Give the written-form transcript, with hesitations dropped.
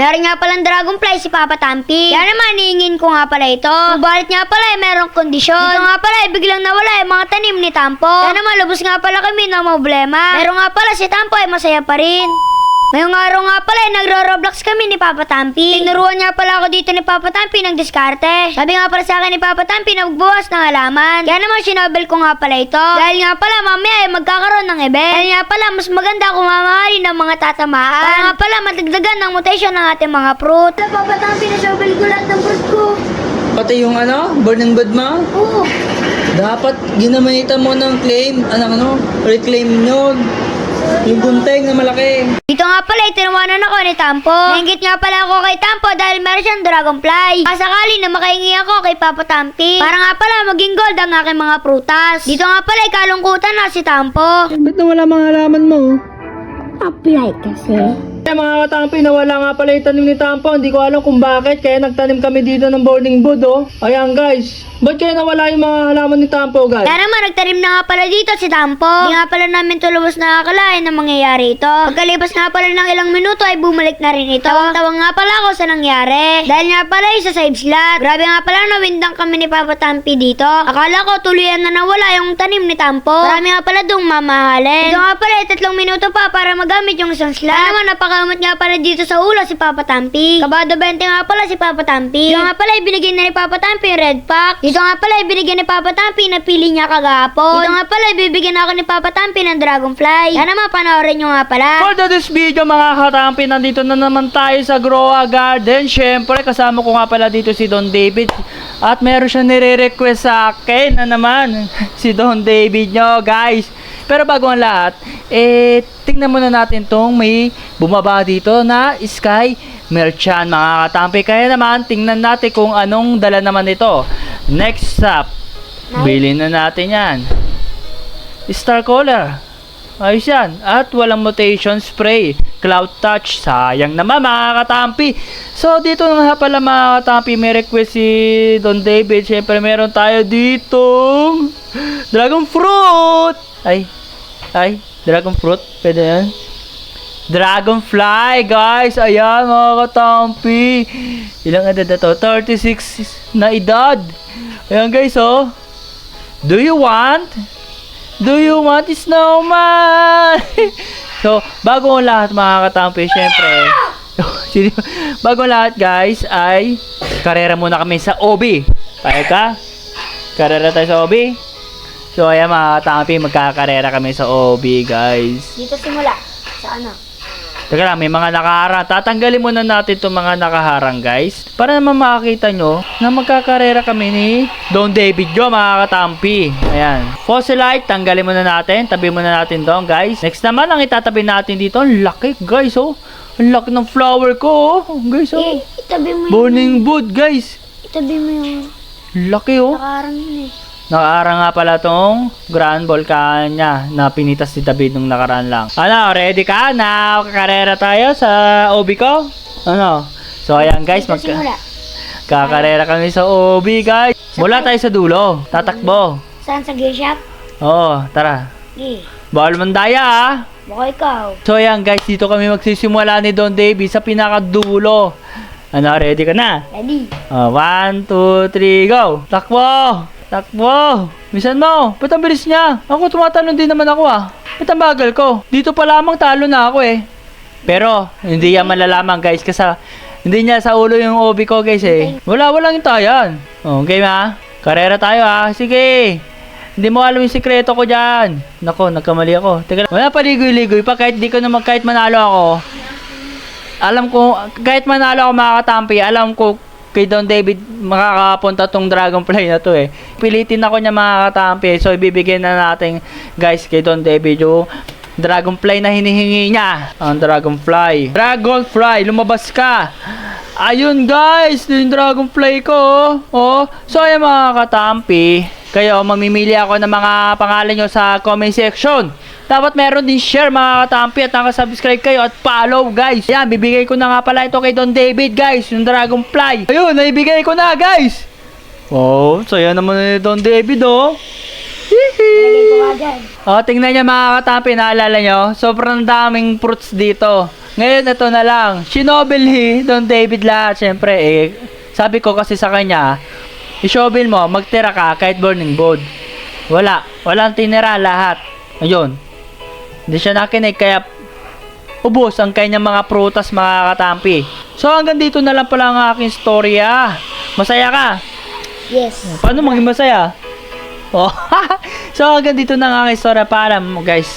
Meron nga palang dragonfly si Papa Tampi. Kaya naman, hihingin ko nga pala ito. Subalit nga pala, merong kondisyon. Dito nga pala, biglang nawala yung mga tanim ni Tampo. Kaya naman, lubos nga pala kami ng problema. Meron nga pala si Tampo ay masaya pa rin. Ngayong araw nga pala, nagro-roblox kami ni Papa Tampi. Tinuruan nga pala ako dito ni Papa Tampi ng diskarte. Sabi nga pala sa akin ni Papa Tampi na magbuwas ng halaman. Kaya naman, sinobel ko nga pala ito. Dahil nga pala, mamaya ay magkakaroon ng event. Dahil nga pala, mas maganda kung mamahalin ng mga tatamaan. Para nga pala, matagdagan ng mutation ng ating mga fruit. Papa Tampi, nasobel ko lahat ng fruit ko. Pati yung burning bud mo? Oo. Dapat ginamitan mo ng claim, reclaim yun. Yung gunting na malaki. Dito nga pala, tinawanan ako ni Tampo. Nainggit nga pala ako kay Tampo dahil meron siyang dragonfly. Kasakali na makahingi ako kay Papa Tampi. Para nga pala maging gold ang aking mga prutas. Dito nga pala, kalungkutan na si Tampo. Ba't nawala mga halaman mo? Apply kasi. Mga katampi, nawala nga pala yung tanim ni Tampo. Hindi ko alam kung bakit. Kaya nagtanim kami dito ng burning bud, oh. Ayan, guys. Ba't kaya nawala yung mga halaman ni Tampo, guys? Kaya naman, nagtanim na nga pala dito si Tampo. Hindi nga pala namin tulubos nakakalain na mangyayari ito. Pagkalipas nga pala ng ilang minuto ay bumalik na rin ito. Tawang-tawang nga pala ako sa nangyari. Dahil nga pala isa sa slot. Grabe nga pala nawindang kami ni Papa Tampi dito. Akala ko tuluyan na nawala yung tanim ni Tampo. Marami nga pala dong mamahalin. Dito nga pala 3 minuto pa para magamit yung isang slot. Kaya naman napakamot nga pala dito sa ulo si Papa Tampi. Kabado 20 nga pala si Papa Tampi. Dito nga pala ibinigay na ni Papa Tampi yung red pack. Dito nga pala ibinigay ni Papa Tampi na pili niya kagahapon. Dito nga pala ibibigyan ako ni Papa Tampi ng dragonfly. Kaya naman panoorin nyo nga pala. For this video, mga katampi, nandito na naman tayo sa Growa Garden. Syempre, kasama ko nga pala dito si Don David. At meron siya nire-request sa akin na naman si Don David nyo, guys. Pero bago ang lahat, tingnan muna natin tong may bumaba dito na Sky Merchant, mga katampi. Kaya naman, tingnan natin kung anong dala naman ito. Next stop, bilhin na natin yan. Star Color. Ayos yan. At walang mutation spray. Cloud Touch. Sayang naman, mga katampi. So, dito nga pala, mga katampi, may request si Don David. Siyempre, meron tayo dito Dragon Fruit. Dragon Fruit. Pwede yan. Dragonfly, guys. Ayan, mga katampi. Ilang edad na to? 36 na edad. Ayan, guys, oh. Do you want snowman? So, bago ang lahat, mga katampi, syempre, bago ang lahat, guys, ay karera muna kami sa OB. Payag ka? Karera tayo sa OB? So, ayan, mga katampi, magkakarera kami sa OB, guys. Dito simula. Sa ano? Teka lang, may mga nakaharang. Tatanggalin muna natin itong mga nakaharang, guys. Para naman makakita nyo na magkakarera kami ni Don David Jo, mga katampi. Ayan. Fossilite, tanggalin muna natin. Tabi muna natin doon, guys. Next naman, ang itatabi natin dito. Ang laki, guys, oh. Ang laki ng flower ko, oh. Guys, oh. Itabi mo yun. Burning bud, guys. Itabi mo yun. Laki, oh. Nakarang yun Nakaarang nga pala tong Grand Volcan niya na pinitas si David nung nakaraan lang. Ano, ready ka na? Kakarera tayo sa OB ko? Ano? So, ayan, guys. Kakarera kami sa OB, guys. Mula tayo sa dulo. Tatakbo. Saan sa gear shop? Oo, tara. Bawal mandaya, ah. Baka ikaw. So, ayan, guys. Dito kami magsisimula ni Don David sa pinakadulo. Ano, ready ka na? Ready. 1, 2, 3, go! Takbo! Takbo! Misan mo! Ba't ang bilis niya? Ako tumatalon din naman ako, ah. Ba't ang bagal ko? Dito pa lamang talo na ako, eh. Pero, hindi yan malalaman, guys. Kasi hindi niya sa ulo yung OB ko, guys, eh. Walang hintayan. Okay, ma? Karera tayo, ah. Sige! Hindi mo alam yung sikreto ko dyan. Nako, nagkamali ako. Teka lang. Wala paligoy-ligoy pa. Kahit manalo ako. Alam ko, kahit manalo ako, mga katampi, alam ko, kay Don David makakapunta tong dragonfly na to, eh. Pilitin ako niya, mga katampi. So, ibibigay na natin, guys, kay Don David yung dragonfly na hinihingi niya. Ang dragonfly. Dragonfly, lumabas ka. Ayun, guys, yung dragonfly ko, oh. So, ayan, mga katampi. Kayo, mamimili ako ng mga pangalan nyo sa comment section. Dapat meron din share, mga katampi, at nakasubscribe kayo at follow, guys. Yan, bibigay ko na nga pala ito kay Don David, guys, yung dragonfly. Ayun, naibigay ko na, guys. Oh, saya naman ni Don David, oh. Lagay ko agad. Oh, tingnan niya, mga katampi, naalala nyo, sobrang daming fruits dito. Ngayon, ito na lang. Shinobel ni Don David lahat. Siyempre, sabi ko kasi sa kanya, i-shovel mo, magtira ka kahit burning board. Walang tinira lahat. Ayun. Hindi siya nakinig, kaya ubos ang kanyang mga prutas, mga katampi. So, hanggang dito na lang pala ang aking storya. Masaya ka? Yes. Paano maging masaya? Oh. So, hanggang dito na ang aking storya. Paalam, guys.